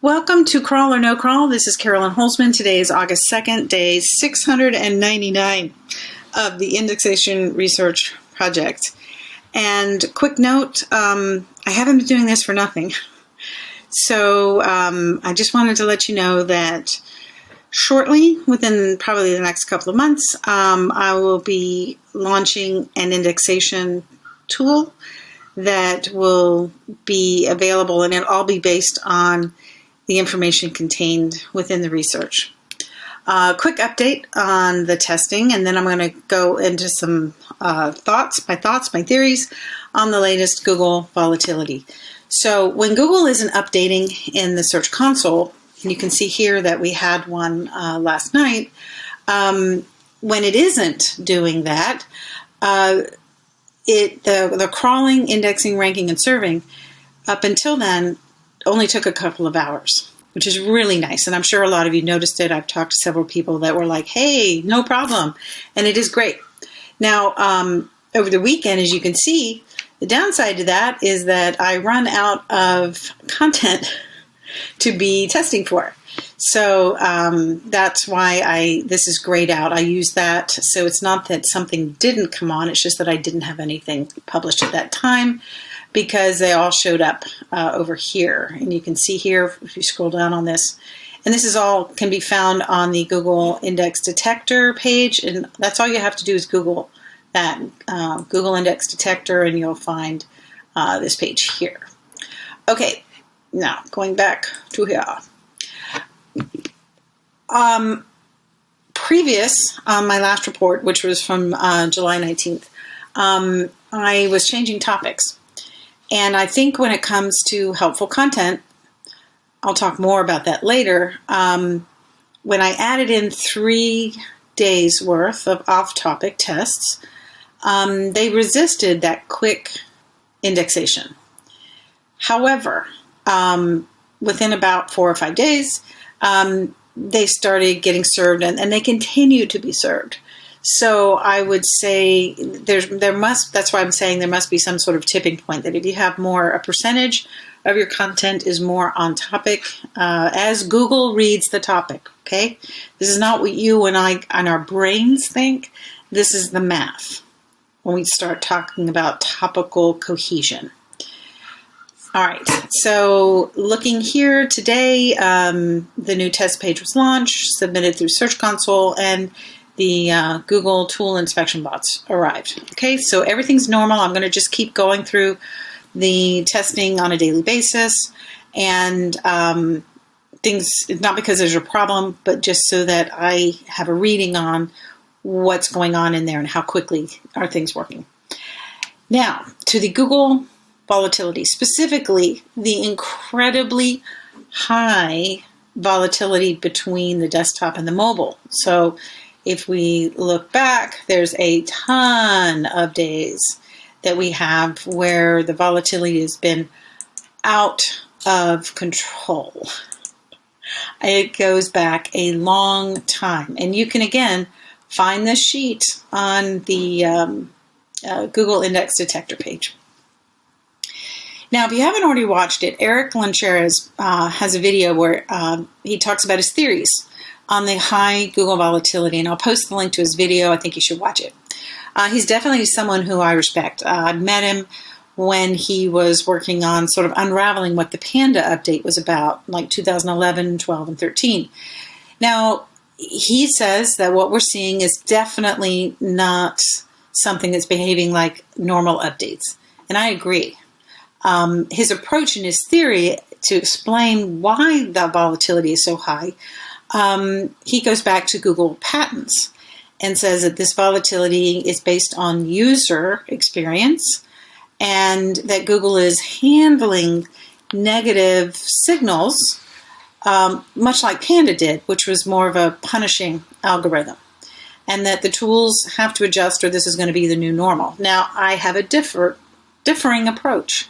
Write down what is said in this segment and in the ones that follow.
Welcome to Crawl or No Crawl. This is Carolyn Holzman. Today is August 2nd, day 699 of the Indexation Research Project. And quick note, I haven't been doing this for nothing. So I just wanted to let you know that shortly, within probably the next couple of months, I will be launching an indexation tool that will be available, and it'll all be based on the information contained within the research. Quick update on the testing, and then I'm going to go into some my theories on the latest Google volatility. So when Google isn't updating in the Search Console, and you can see here that we had one last night, when it isn't doing that, the crawling, indexing, ranking, and serving, up until then, only took a couple of hours, which is really nice. And I'm sure a lot of you noticed it. I've talked to several people that were like, hey, no problem. And it is great. Now, over the weekend, as you can see, the downside to that is that I run out of content to be testing for. So that's why this is grayed out. I use that. So it's not that something didn't come on. It's just that I didn't have anything published at that time, because they all showed up over here. And you can see here, if you scroll down on this, and this is all can be found on the Google Index Detector page. And that's all you have to do is Google that, Google Index Detector, and you'll find this page here. Okay, now going back to here. Previous on my last report, which was from July 19th, I was changing topics. And I think when it comes to helpful content, I'll talk more about that later. When I added in 3 days worth of off-topic tests, they resisted that quick indexation. However, within about 4 or 5 days, they started getting served, and they continue to be served. So I would say that's why I'm saying there must be some sort of tipping point, that if you have a percentage of your content is more on topic, as Google reads the topic, okay? This is not what you and I and our brains think. This is the math when we start talking about topical cohesion. All right, so looking here today, the new test page was launched, submitted through Search Console, and the Google tool inspection bots arrived. Okay, so everything's normal. I'm going to just keep going through the testing on a daily basis, and things, not because there's a problem, but just so that I have a reading on what's going on in there and how quickly are things working. Now, to the Google volatility, specifically the incredibly high volatility between the desktop and the mobile. So if we look back, there's a ton of days that we have where the volatility has been out of control. It goes back a long time. And you can, again, find this sheet on the Google Index Detector page. Now, if you haven't already watched it, Eric Lancheres has a video where he talks about his theories on the high Google volatility, and I'll post the link to his video. I think you should watch it. He's definitely someone who I respect. I met him when he was working on sort of unraveling what the Panda update was about, like 2011, 12, and 13. Now, he says that what we're seeing is definitely not something that's behaving like normal updates, and I agree. His approach and his theory to explain why the volatility is so high, he goes back to Google patents and says that this volatility is based on user experience, and that Google is handling negative signals much like Panda did, which was more of a punishing algorithm, and that the tools have to adjust or this is going to be the new normal. Now, I have a differing approach.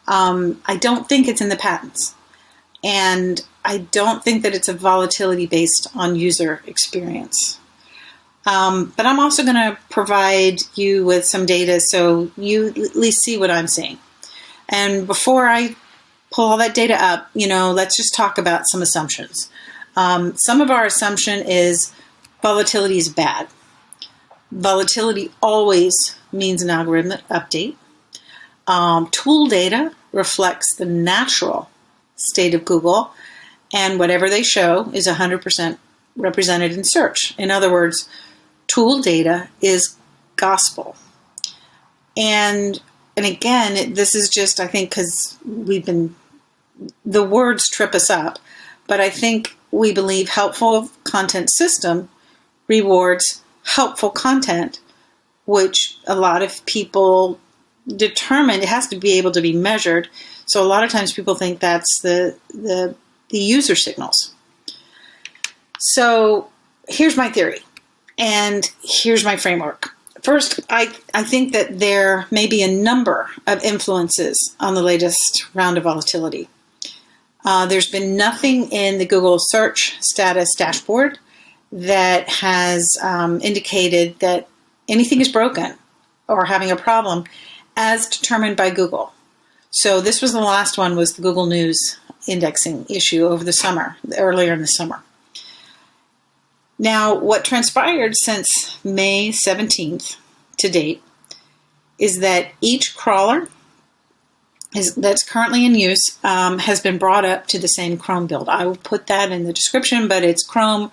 I don't think it's in the patents, and I don't think that it's a volatility based on user experience. But I'm also going to provide you with some data so you at least see what I'm seeing. And before I pull all that data up, let's just talk about some assumptions. Some of our assumption is volatility is bad. Volatility always means an algorithmic update. Tool data reflects the natural state of Google, and whatever they show is 100% represented in search. In other words, tool data is gospel. And again, this is just, I think, because the words trip us up, but I think we believe helpful content system rewards helpful content, which a lot of people determine it has to be able to be measured. So a lot of times people think that's the user signals. So here's my theory, and here's my framework. First, I think that there may be a number of influences on the latest round of volatility. There's been nothing in the Google search status dashboard that has indicated that anything is broken or having a problem as determined by Google. So this was the last one, was the Google News indexing issue over the summer, earlier in the summer. Now, what transpired since May 17th to date is that each crawler that's currently in use has been brought up to the same Chrome build. I will put that in the description, but it's Chrome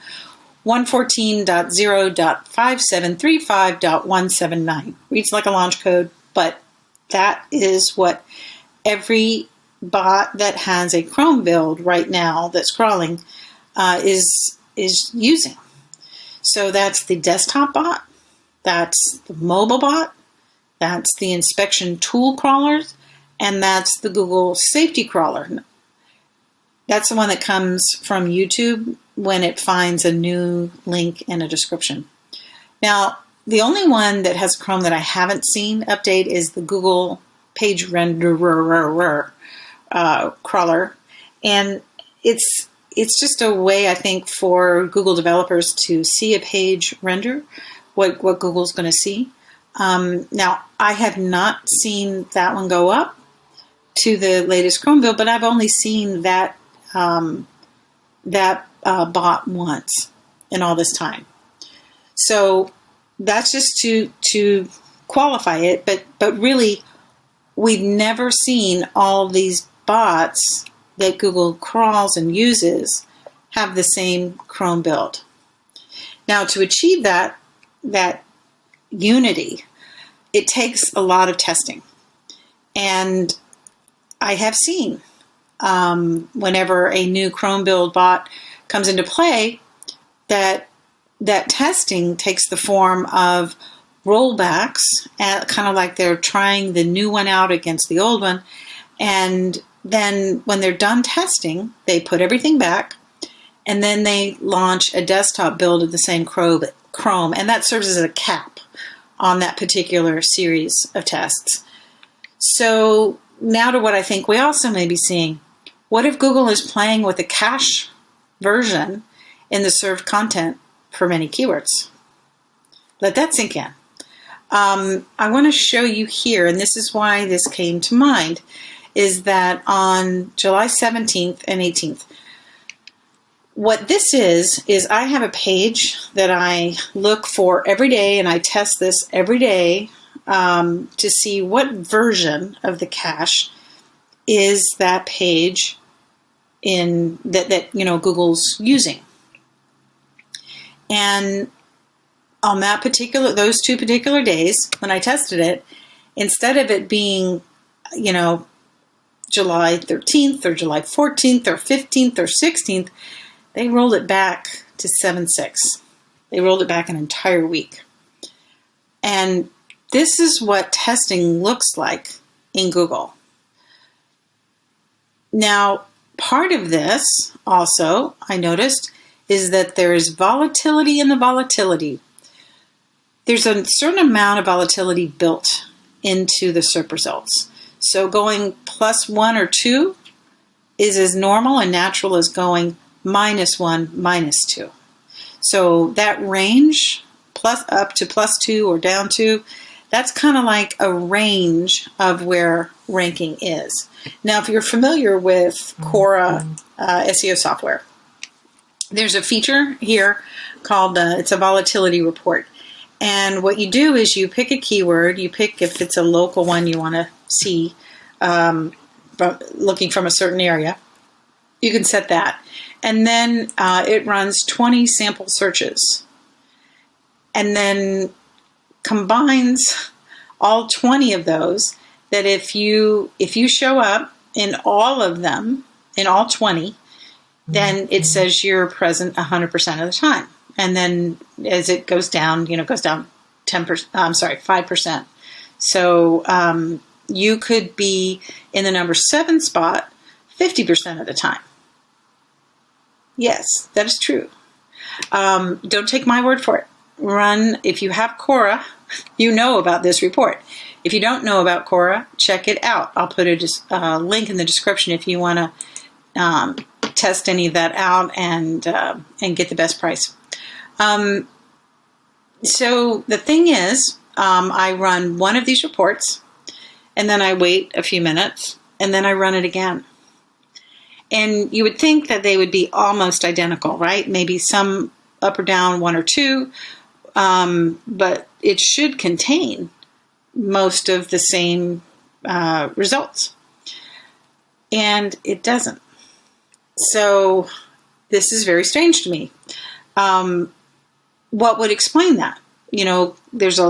114.0.5735.179. Reads like a launch code, but that is what every bot that has a Chrome build right now that's crawling is using. So that's the desktop bot, that's the mobile bot, that's the inspection tool crawlers, and that's the Google safety crawler. That's the one that comes from YouTube when it finds a new link in a description. Now, the only one that has Chrome that I haven't seen update is the Google page renderer crawler. And it's just a way, I think, for Google developers to see a page render, what Google's going to see. Now, I have not seen that one go up to the latest Chrome build, but I've only seen that bot once in all this time. So that's just to qualify it, but really, we've never seen all these bots that Google crawls and uses have the same Chrome build. Now, to achieve that unity, it takes a lot of testing. And I have seen whenever a new Chrome build bot comes into play, that testing takes the form of rollbacks, kind of like they're trying the new one out against the old one. And then when they're done testing, they put everything back, and then they launch a desktop build of the same Chrome, and that serves as a cap on that particular series of tests. So now to what I think we also may be seeing. What if Google is playing with a cache version in the served content for many keywords? Let that sink in. I want to show you here, and this is why this came to mind, is that on July 17th and 18th, what this is I have a page that I look for every day, and I test this every day to see what version of the cache is that page in that Google's using. And on those two particular days when I tested it, instead of it being, July 13th or July 14th or 15th or 16th, they rolled it back to 7/6. They rolled it back an entire week. And this is what testing looks like in Google. Now, part of this also, I noticed, is that there is volatility in the volatility. There's a certain amount of volatility built into the SERP results. So going +1 or 2 is as normal and natural as going -1, -2. So that range, up to +2 or down 2, That's kind of like a range of where ranking is. Now, if you're familiar with Quora SEO software, there's a feature here called, it's a volatility report. And what you do is you pick a keyword, you pick if it's a local one you want to see, looking from a certain area. You can set that. And then it runs 20 sample searches. And then combines all 20 of those, that if you show up in all of them, in all 20, then it says you're present 100% of the time. And then as it goes down, goes down 5%. So you could be in the number 7 spot 50% of the time. Yes, that is true. Don't take my word for it. If you have Quora, you know about this report. If you don't know about Quora, check it out. I'll put a link in the description if you want to test any of that out and get the best price. So the thing is, I run one of these reports, and then I wait a few minutes, and then I run it again. And you would think that they would be almost identical, right? Maybe some up or down, 1 or 2, but it should contain most of the same results. And it doesn't. So this is very strange to me. What would explain that? There's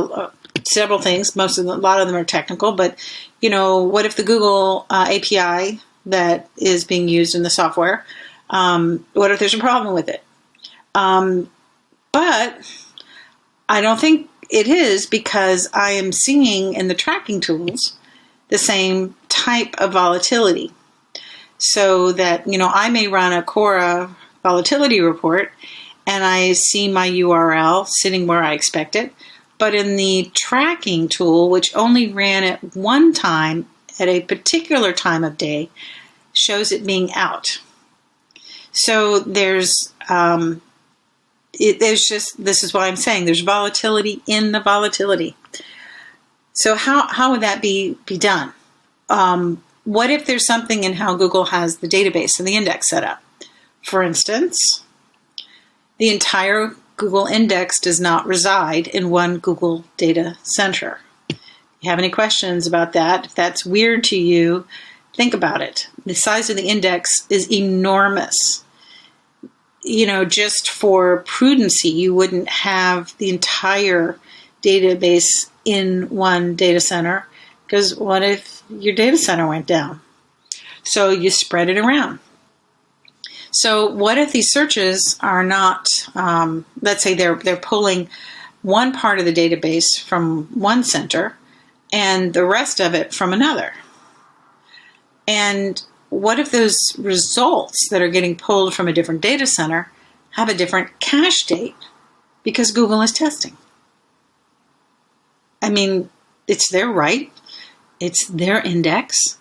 several things. A lot of them are technical, but what if the Google API that is being used in the software, what if there's a problem with it? But I don't think it is, because I am seeing in the tracking tools the same type of volatility. So that, I may run a Quora volatility report and I see my URL sitting where I expect it. But in the tracking tool, which only ran at one time at a particular time of day, shows it being out. So this is why I'm saying there's volatility in the volatility. So how would that be done? What if there's something in how Google has the database and the index set up? For instance, the entire Google index does not reside in one Google data center. If you have any questions about that, if that's weird to you, think about it. The size of the index is enormous. Just for prudency, you wouldn't have the entire database in one data center, because what if your data center went down? So you spread it around. So what if these searches are not, let's say they're pulling one part of the database from one center and the rest of it from another? And what if those results that are getting pulled from a different data center have a different cache date because Google is testing? I mean, it's their right. It's their index.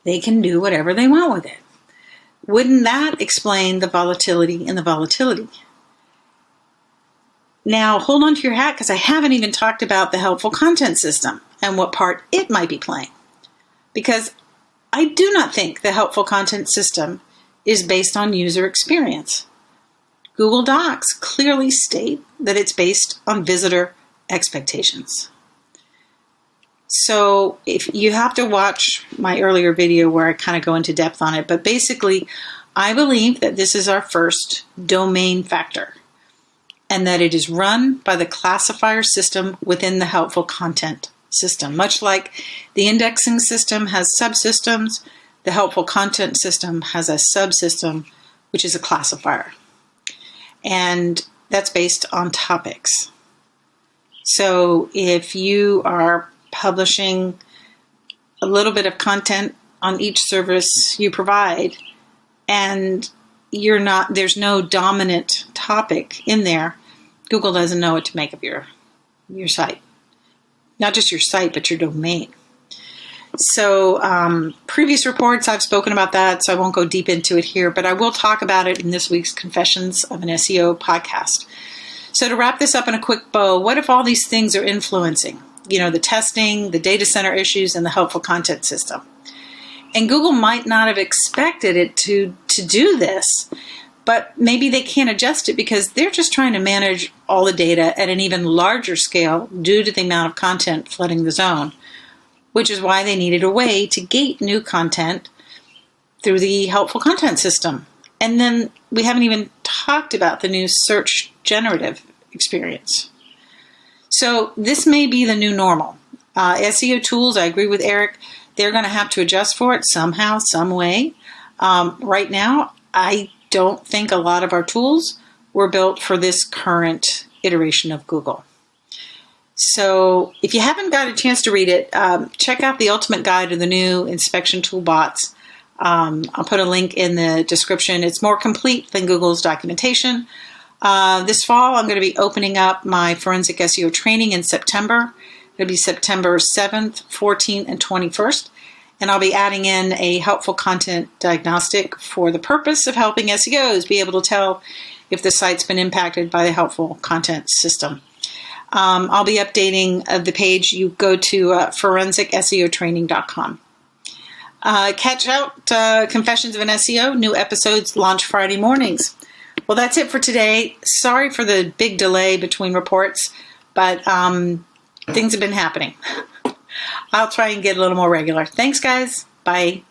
They can do whatever they want with it. Wouldn't that explain the volatility in the volatility? Now, hold on to your hat, because I haven't even talked about the helpful content system and what part it might be playing. Because I do not think the helpful content system is based on user experience. Google Docs clearly state that it's based on visitor expectations. So if you have to watch my earlier video where I kind of go into depth on it, but basically I believe that this is our first domain factor, and that it is run by the classifier system within the helpful content system. Much like the indexing system has subsystems, the helpful content system has a subsystem, which is a classifier. And that's based on topics. So if you are publishing a little bit of content on each service you provide, and there's no dominant topic in there, Google doesn't know what to make of your site. Not just your site, but your domain. So previous reports, I've spoken about that, so I won't go deep into it here, but I will talk about it in this week's Confessions of an SEO podcast. So to wrap this up in a quick bow, what if all these things are influencing? the testing, the data center issues, and the helpful content system. And Google might not have expected it to do this, but maybe they can't adjust it because they're just trying to manage all the data at an even larger scale due to the amount of content flooding the zone, which is why they needed a way to gate new content through the helpful content system. And then we haven't even talked about the new search generative experience. So this may be the new normal. SEO tools, I agree with Eric, they're going to have to adjust for it somehow, some way. Right now, I don't think a lot of our tools were built for this current iteration of Google. So if you haven't got a chance to read it, check out the Ultimate Guide to the New Inspection Toolbots. I'll put a link in the description. It's more complete than Google's documentation. This fall, I'm going to be opening up my forensic SEO training in September. It'll be September 7th, 14th, and 21st. And I'll be adding in a helpful content diagnostic for the purpose of helping SEOs be able to tell if the site's been impacted by the helpful content system. I'll be updating the page. You go to forensicseotraining.com. Catch out Confessions of an SEO. New episodes launch Friday mornings. Well, that's it for today. Sorry for the big delay between reports, but things have been happening. I'll try and get a little more regular. Thanks, guys. Bye.